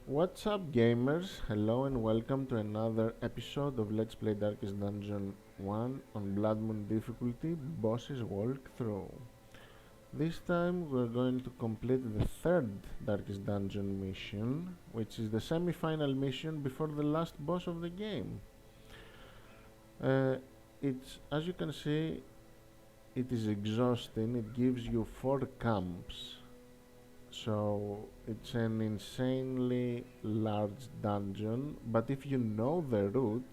What's up, gamers? Hello and welcome to another episode of Let's Play Darkest Dungeon 1 on Bloodmoon difficulty Bosses Walkthrough. This time we're going to complete the third Darkest Dungeon mission, which is the semi-final mission before the last boss of the game. It's, as you can see, it is exhausting. It gives you 4 camps. So it's an insanely large dungeon, but if you know the route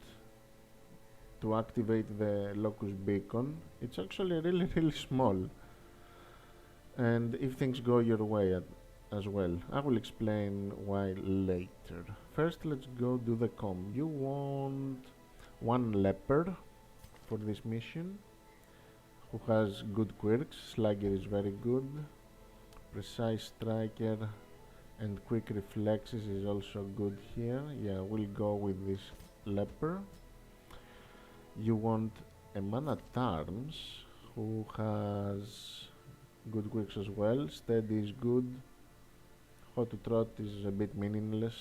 to activate the locus beacon, it's actually really small. And if things go your way as well, I will explain why later. First, let's go do the com. You want one leper for this mission, who has good quirks. Slugger is very good. Precise striker and quick reflexes is also good here. Yeah, we'll go with this leper. You want a man at arms who has good quirks as well. Steady is good. Hot to trot is a bit meaningless.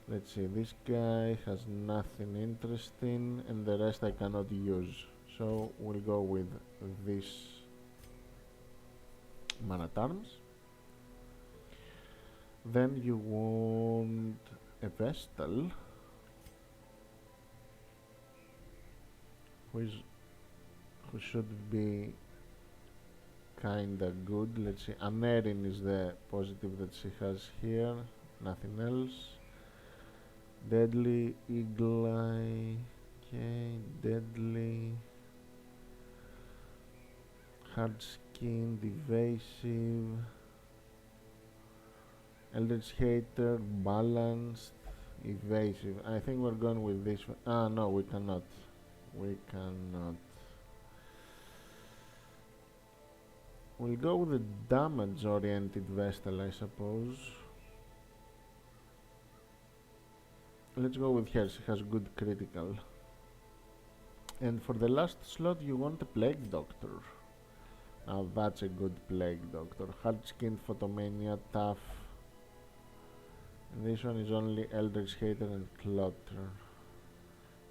Let's see, this guy has nothing interesting and the rest I cannot use, so we'll go with this man at arms. Then you want a Vestal who should be kinda good. Let's see, Anerin is the positive that she has here, nothing else. Deadly, Eagle Eye, okay, deadly, hard skinned, evasive, Eldritch Hater, balanced, evasive. I think we're going with this one. Ah, no, we cannot. We cannot. We'll go with the damage oriented Vestal, I suppose. Let's go with her, she has good critical. And for the last slot you want a Plague Doctor. Now that's a good Plague Doctor. Hard skinned, Photomania, tough. And this one is only Eldritch Hater and Clutter.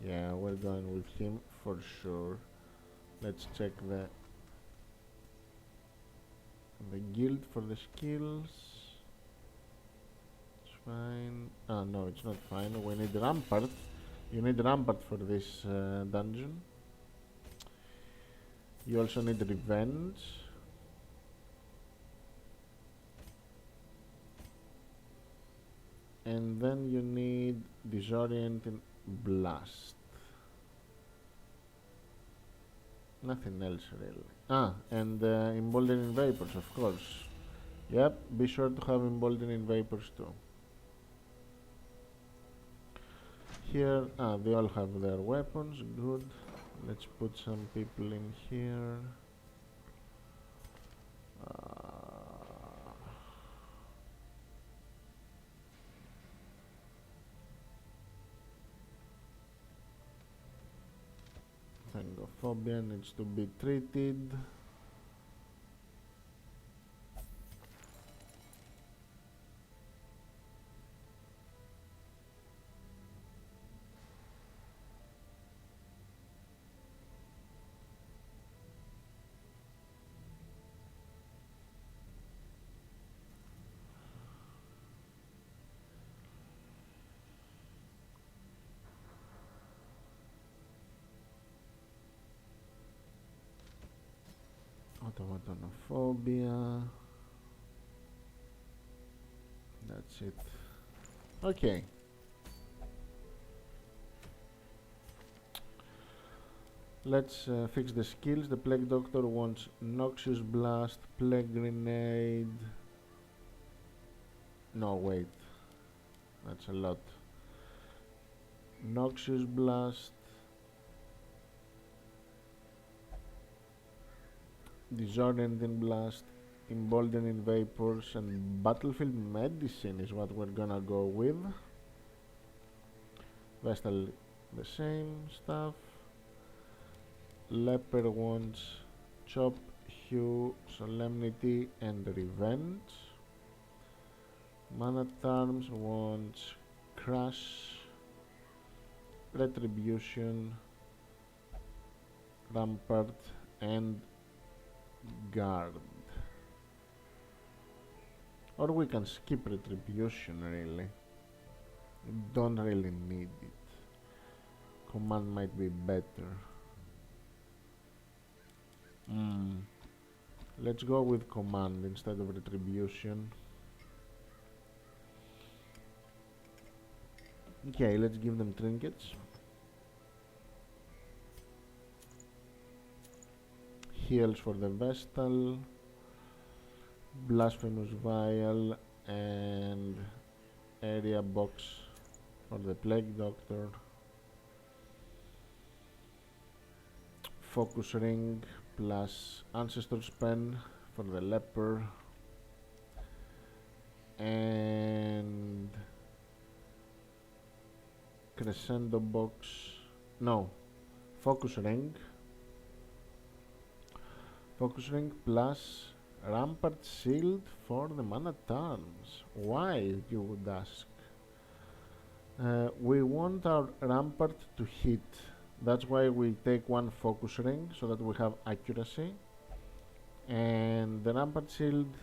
Yeah, we're going with him for sure. Let's check the guild for the skills. It's fine. Ah, no, it's not fine. We need Rampart. You need Rampart for this dungeon. You also need Revenge. And then you need Disorient and Blast. Nothing else really. Ah, and Emboldening Vapors, of course. Yep, be sure to have Emboldening Vapors too. Here, they all have their weapons, good. Let's put some people in here. Phangophobia needs to be treated. Automatonophobia. That's it. Okay. Let's fix the skills. The Plague Doctor wants Noxious Blast, Plague Grenade. No, wait. That's a lot. Noxious Blast, Disorienting Blast, Emboldening Vapors, and Battlefield Medicine is what we're gonna go with. Vestal, the same stuff. Leper wants Chop, Hue, Solemnity, and Revenge. Mana Charms wants Crush, Retribution, Rampart, and Guard. Or we can skip Retribution, really. Don't really need it. Command might be better. Let's go with Command instead of Retribution. Okay, let's give them trinkets. Heals for the Vestal, Blasphemous Vial, and Area Box for the Plague Doctor. Focus Ring plus Ancestor's Pen for the Leper, and Crescendo Box, no, Focus Ring plus Rampart Shield for the Mana Charms. Why, you would ask? We want our Rampart to hit. That's why we take one Focus Ring, so that we have accuracy. And the Rampart Shield,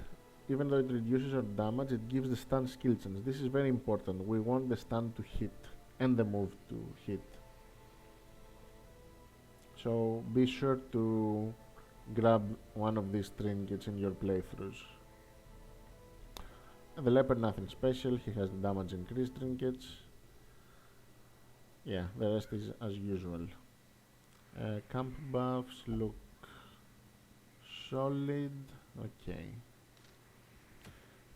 even though it reduces our damage, it gives the stun skill chance. This is very important. We want the stun to hit and the move to hit. So be sure to grab one of these trinkets in your playthroughs. The Leopard, nothing special. He has the damage increase trinkets. Yeah, the rest is as usual. Camp buffs look solid. Okay,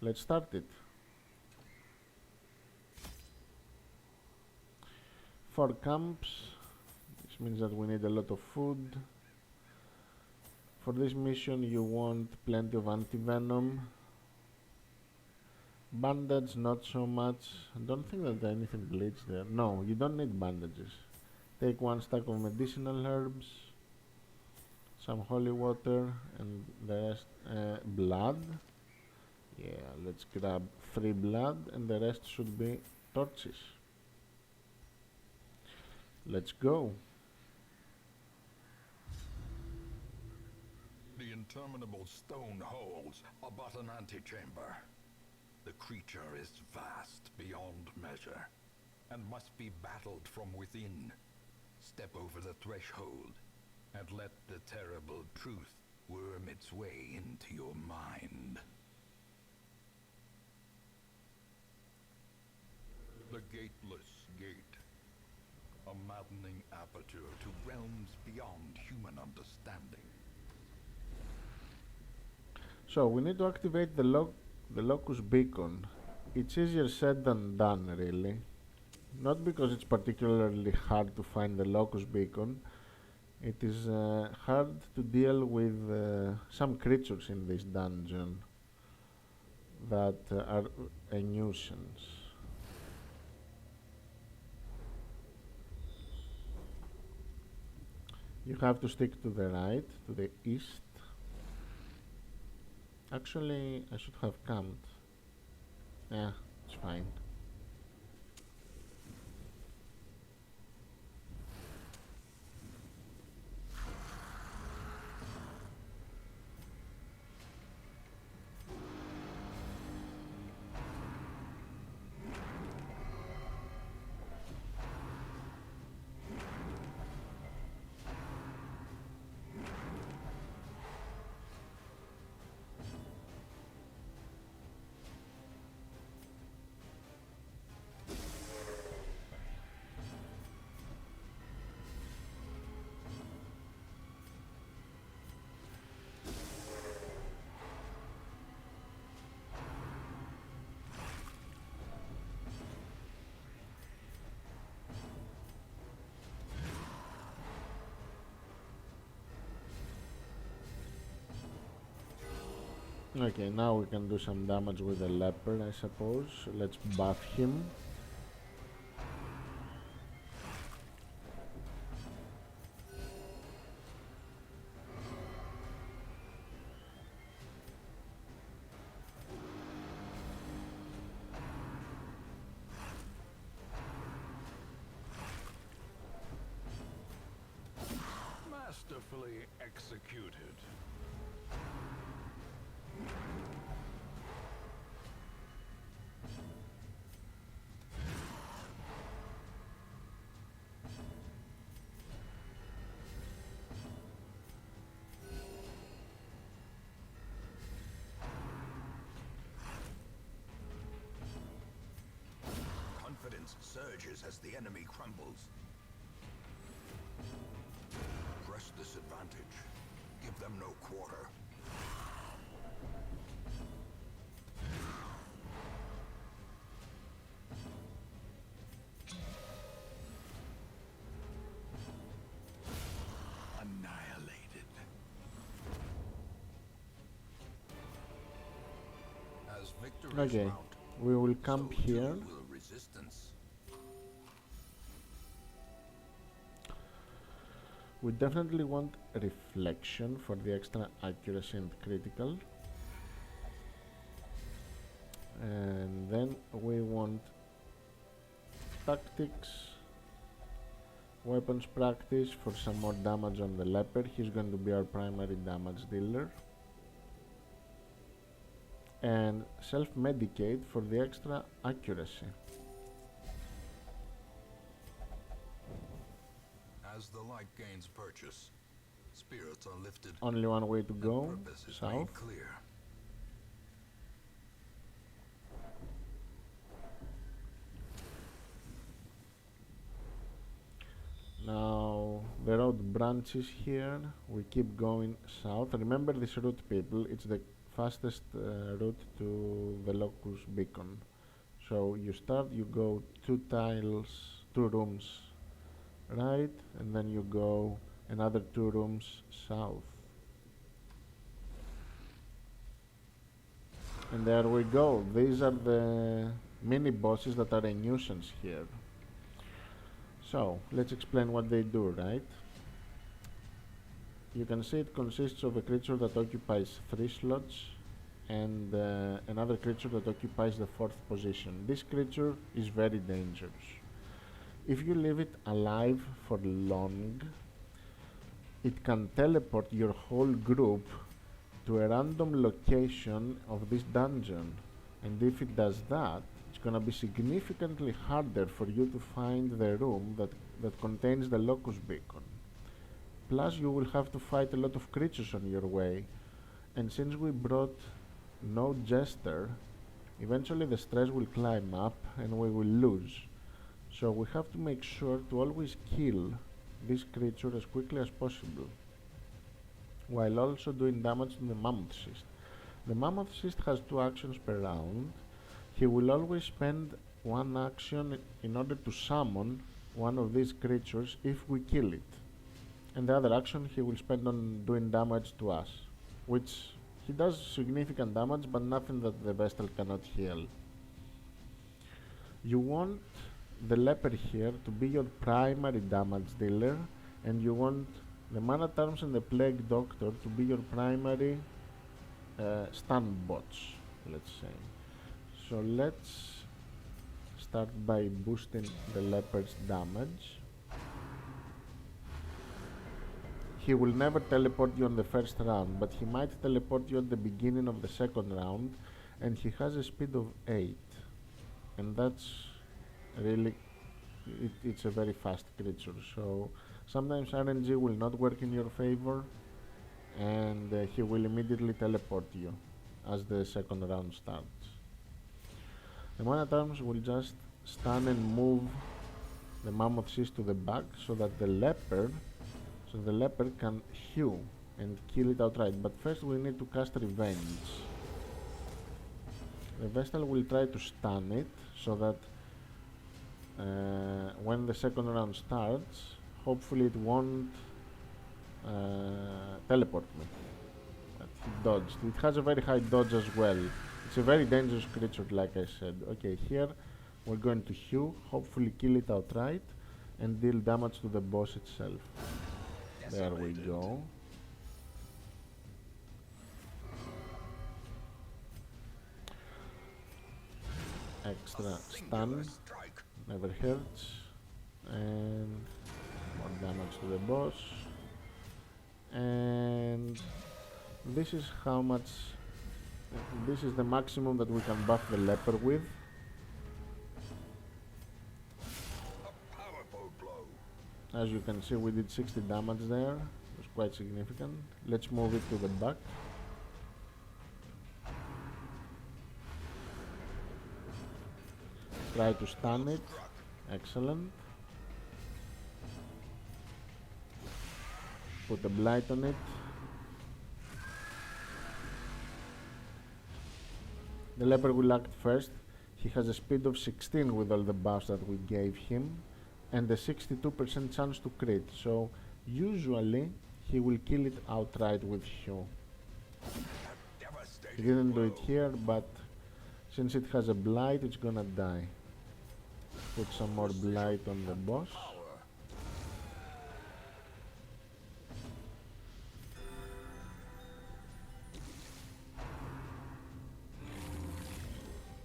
let's start it. 4 camps. This means that we need a lot of food. For this mission you want plenty of anti-venom. Bandage, not so much. I don't think that anything bleeds there. No, you don't need bandages. Take 1 stack of medicinal herbs, some holy water, and the rest. Blood. Yeah, let's grab 3 blood, and the rest should be torches. Let's go. The interminable stone holes are but an antechamber. The creature is vast beyond measure, and must be battled from within. Step over the threshold, and let the terrible truth worm its way into your mind. The Gateless Gate. A maddening aperture to realms beyond human understanding. So we need to activate the Locus Beacon. It's easier said than done, really. Not because it's particularly hard to find the Locus Beacon. It is hard to deal with some creatures in this dungeon that are a nuisance. You have to stick to the right, to the east. Actually, I should have camped. Yeah, it's fine. Okay, now we can do some damage with the leopard, I suppose. Let's buff him. Duly executed. Confidence surges as the enemy crumbles. Press this advantage. Give them no quarter. Annihilated. As victories Okay, mount, we will camp so too here. will resistance. We definitely want reflection for the extra accuracy and critical. And then we want tactics, weapons practice for some more damage on the leopard. He's going to be our primary damage dealer. And self-medicate for the extra accuracy. As the light gains purchase, spirits are lifted. Only one way to And go, purpose is south. made clear. Now the road branches here. We keep going south. Remember this route, people. It's the fastest route to the Locus beacon. So you start, you go 2 rooms right, and then you go another 2 rooms south. And there we go. These are the mini bosses that are a nuisance here. So let's explain what they do, right? You can see it consists of a creature that occupies 3 slots and another creature that occupies the 4th position. This creature is very dangerous. If you leave it alive for long, it can teleport your whole group to a random location of this dungeon, and if it does that, it's gonna be significantly harder for you to find the room that contains the Locus beacon. Plus you will have to fight a lot of creatures on your way, and since we brought no jester, eventually the stress will climb up and we will lose. So we have to make sure to always kill this creature as quickly as possible, while also doing damage to the Mammoth Cyst. The Mammoth Cyst has 2 actions per round. He will always spend 1 action in order to summon one of these creatures if we kill it, and the other action he will spend on doing damage to us, which he does significant damage but nothing that the Vestal cannot heal. You want the leper here to be your primary damage dealer, and you want the Man-at-Arms and the Plague Doctor to be your primary stun bots, let's say. So let's start by boosting the leopard's damage. He will never teleport you on the first round, but he might teleport you at the beginning of the second round, and he has a speed of 8, and that's really it's a very fast creature. So sometimes RNG will not work in your favor, and he will immediately teleport you as the second round starts. The Man-at-Arms will just stand and move the Mammoth Cyst to the back so that the leopard can hew and kill it outright. But first we need to cast Revenge. The Vestal will try to stun it so that when the second round starts, hopefully it won't teleport me. But he dodged. It has a very high dodge as well. It's a very dangerous creature, like I said. Okay, here we're going to hew, hopefully kill it outright, and deal damage to the boss itself. There we go. Extra stun, never hurts, and more damage to the boss. And this is how much, this is the maximum that we can buff the leper with. A powerful blow. As you can see, we did 60 damage there. It was quite significant. Let's move it to the back. Try to stun it. Excellent. Put a blight on it. The leper will act first. He has a speed of 16 with all the buffs that we gave him, and a 62% chance to crit, so usually he will kill it outright with Hue. He didn't do it here, but since it has a blight, it's gonna die. Put some more blight on the boss.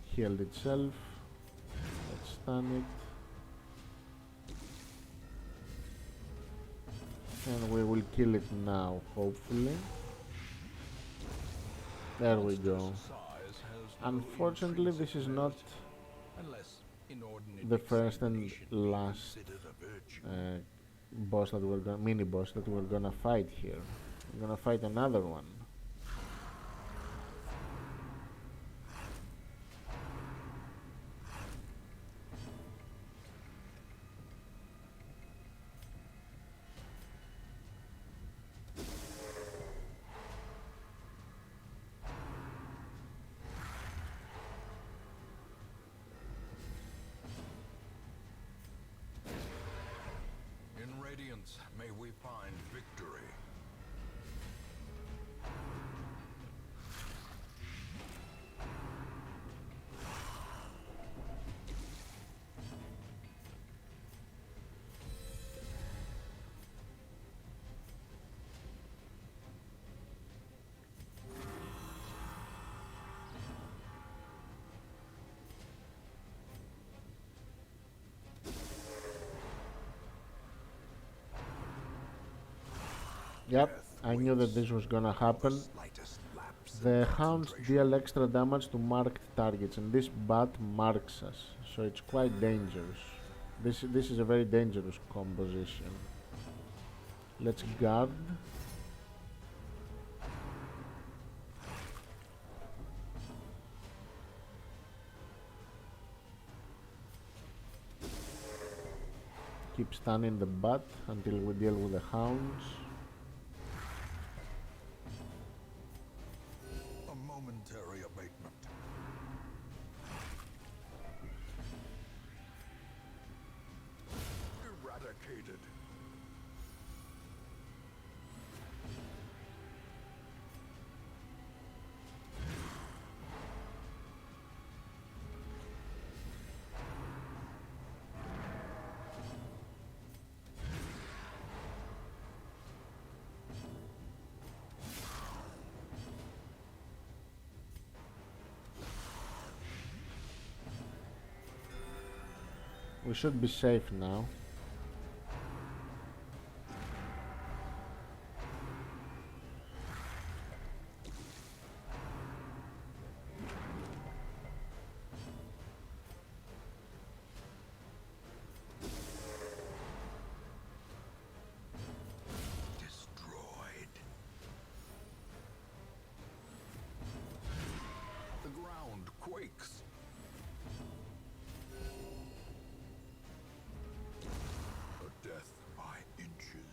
Healed itself. Let's stun it. And we will kill it now, hopefully. There we go. Unfortunately, this is not the first and last boss that we're gonna, mini boss that we're gonna fight here. We're gonna fight another one. May we find victory. Yep, I knew that this was gonna happen. The hounds deal extra damage to marked targets, and this bat marks us, so it's quite dangerous. This is a very dangerous composition. Let's guard. Keep stunning the bat until we deal with the hounds. A momentary abatement. Eradicated. We should be safe now. Destroyed. The ground quakes. A death by inches.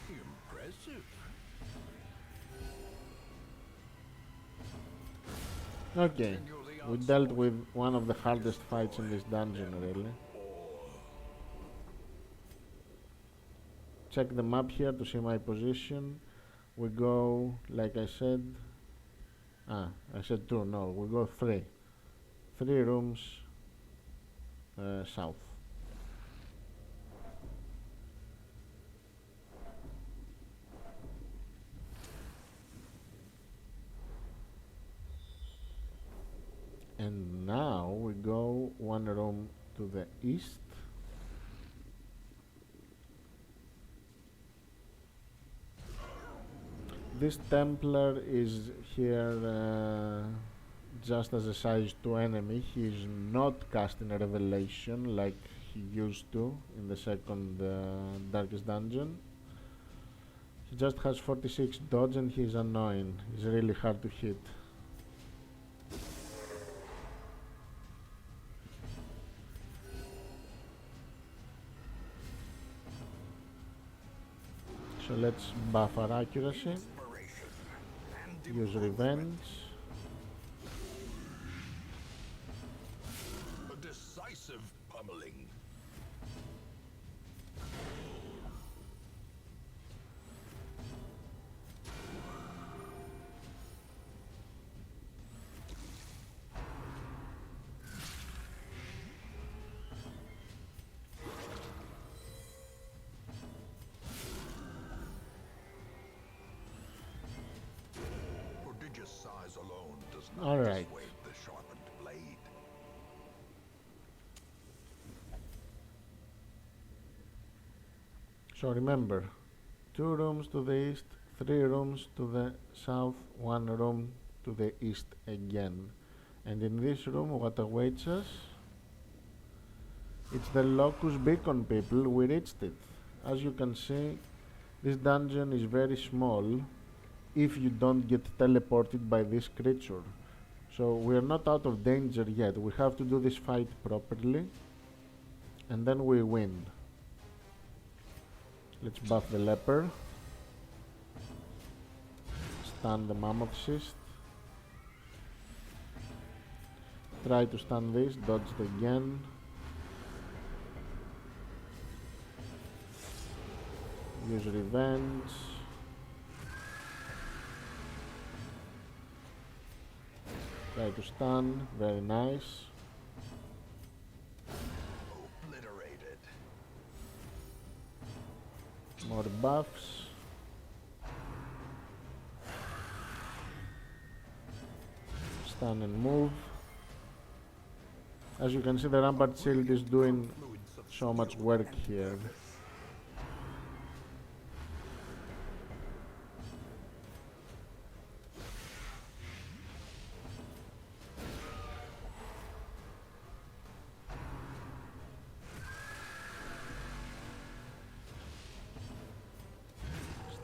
Impressive. Okay, we dealt with one of the hardest fights in this dungeon, really. Check the map here to see my position. We go, like I said, I said 2, no, we go 3. 3 rooms south. And now we go 1 room to the east. This Templar is here just as a size 2 enemy. He is not casting a revelation like he used to in the second Darkest Dungeon. He just has 46 dodge and he's annoying. He's really hard to hit. So let's buff our accuracy. Use revenge. A decisive pummeling. Prodigious size alone does not Alright. dissuade the sharpened blade. So remember, 2 rooms to the east, 3 rooms to the south, 1 room to the east again. And in this room what awaits us? It's the Locus Beacon, people. We reached it. As you can see, this dungeon is very small if you don't get teleported by this creature. So we are not out of danger yet. We have to do this fight properly and then we win. Let's buff the leper. Stun the mammoth cyst. Try to stun this, dodge it again. Use revenge. Try to stun, very nice. Obliterated. More buffs. Stun and move. As you can see, the rampart shield is doing so much work here.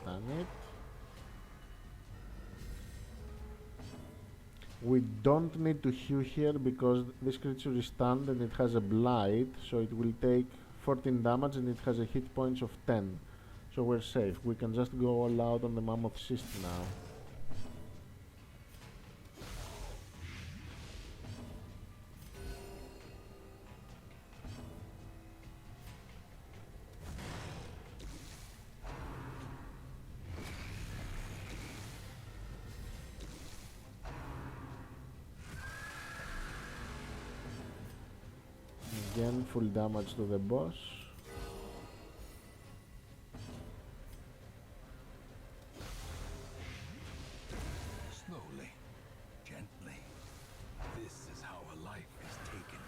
Stun it. We don't need to heal here because this creature is stunned and it has a blight, so it will take 14 damage and it has a hit points of 10. So we're safe. We can just go all out on the mammoth cyst now. Again, full damage to the boss. Slowly, gently. This is how a life is taken.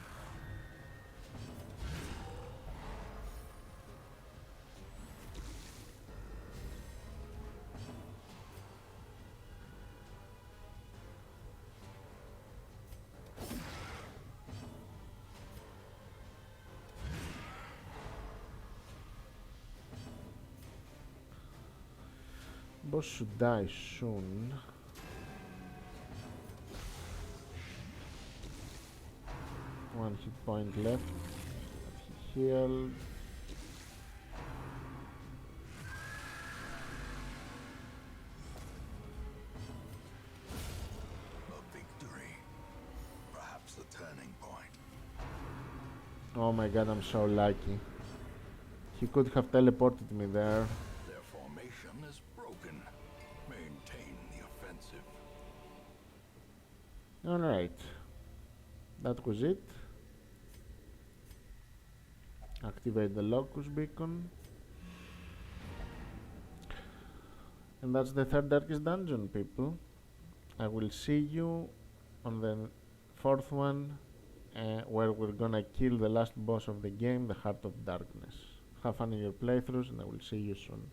Boss should die soon. One hit point left. He healed. A victory. Perhaps the turning point. Oh my god, I'm so lucky. He could have teleported me there. Their formation is broken. Maintain the offensive. Alright. That was it. Activate the Locus Beacon. And that's the third Darkest Dungeon, people. I will see you on the fourth one, where we're gonna kill the last boss of the game, the Heart of Darkness. Have fun in your playthroughs, and I will see you soon.